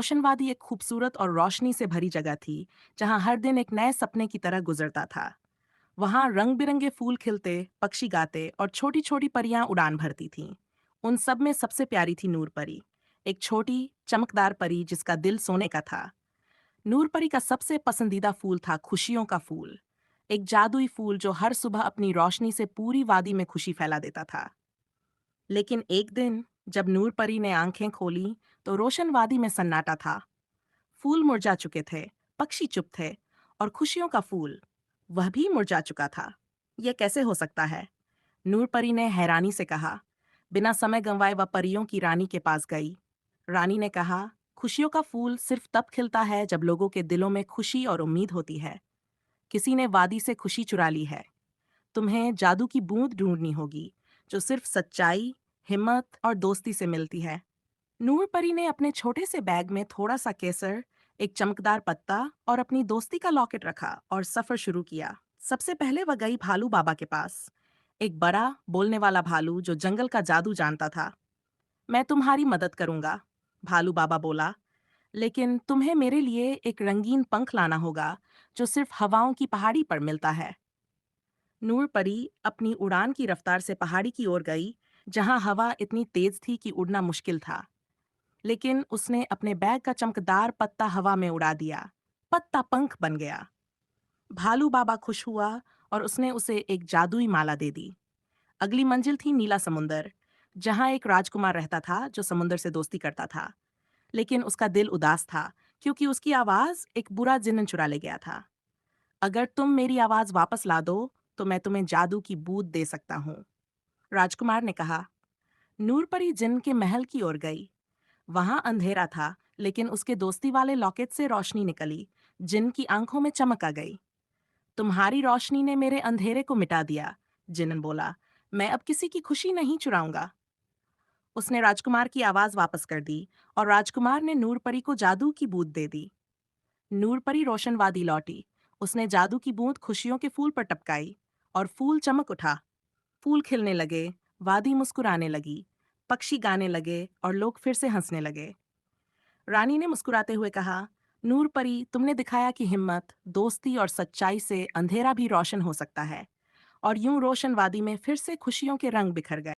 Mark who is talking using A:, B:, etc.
A: रोशनवादी एक खूबसूरत और रोशनी से भरी जगह थी, जहां हर दिन एक नए सपने की तरह गुजरता था। वहां रंग बिरंगे फूल खिलते, पक्षी गाते और छोटी छोटी परियां उड़ान भरती थीं। उन सब में सबसे प्यारी थी नूर परी, एक छोटी चमकदार परी जिसका दिल सोने का था। नूर परी का सबसे पसंदीदा फूल था खुशियों का फूल, एक जादुई फूल जो हर सुबह अपनी रोशनी से पूरी वादी में खुशी फैला देता था। लेकिन एक दिन जब नूर परी ने आंखें खोली, तो रोशन वादी में सन्नाटा था। फूल मुरझा चुके थे, पक्षी चुप थे, और खुशियों का फूल, वह भी मुरझा चुका था। यह कैसे हो सकता है? नूर परी ने हैरानी से कहा। बिना समय गंवाए वह परियों की रानी के पास गई। रानी ने कहा, खुशियों का फूल सिर्फ तब खिलता है जब लोगों के दिलों में खुशी और उम्मीद होती है। किसी ने वादी से खुशी चुरा ली है। तुम्हें जादू की बूंद ढूंढनी होगी, जो सिर्फ सच्चाई, हिम्मत और दोस्ती से मिलती है। नूर परी ने अपने छोटे से बैग में थोड़ा सा केसर, एक चमकदार पत्ता और अपनी दोस्ती का लॉकेट रखा और सफर शुरू किया। सबसे पहले वह गई भालू बाबा के पास, एक बड़ा बोलने वाला भालू जो जंगल का जादू जानता था। मैं तुम्हारी मदद करूंगा, भालू बाबा बोला, लेकिन तुम्हें मेरे लिए एक रंगीन पंख लाना होगा, जो सिर्फ हवाओं की पहाड़ी पर मिलता है। नूर परी अपनी उड़ान की रफ्तार से पहाड़ी की ओर गई, जहां हवा इतनी तेज थी कि उड़ना मुश्किल था। लेकिन उसने अपने बैग का चमकदार पत्ता हवा में उड़ा दिया। पत्ता पंख बन गया। भालू बाबा खुश हुआ और उसने उसे एक जादुई माला दे दी। अगली मंजिल थी नीला समुंदर, जहां एक राजकुमार रहता था जो समुंदर से दोस्ती करता था। लेकिन उसका दिल उदास था, क्योंकि उसकी आवाज एक बुरा जिन्न चुरा ले गया था। अगर तुम मेरी आवाज वापस ला दो, तो मैं तुम्हें जादू की बूंद दे सकता हूँ, राजकुमार ने कहा। नूर परी जिन्न के महल की ओर गई। वहां अंधेरा था, लेकिन उसके दोस्ती वाले लॉकेट से रोशनी निकली, जिन की आंखों में चमक आ गई। तुम्हारी रोशनी ने मेरे अंधेरे को मिटा दिया, जिन्न बोला। मैं अब किसी की खुशी नहीं चुराऊंगा। उसने राजकुमार की आवाज वापस कर दी, और राजकुमार ने नूरपरी को जादू की बूंद दे दी। नूरपरी रोशनवादी लौटी। उसने जादू की बूंद खुशियों के फूल पर टपकाई, और फूल चमक उठा। फूल खिलने लगे, वादी मुस्कुराने लगी, पक्षी गाने लगे और लोग फिर से हंसने लगे। रानी ने मुस्कुराते हुए कहा, नूर परी, तुमने दिखाया कि हिम्मत, दोस्ती और सच्चाई से अंधेरा भी रोशन हो सकता है। और यूं रोशन वादी में फिर से खुशियों के रंग बिखर गए।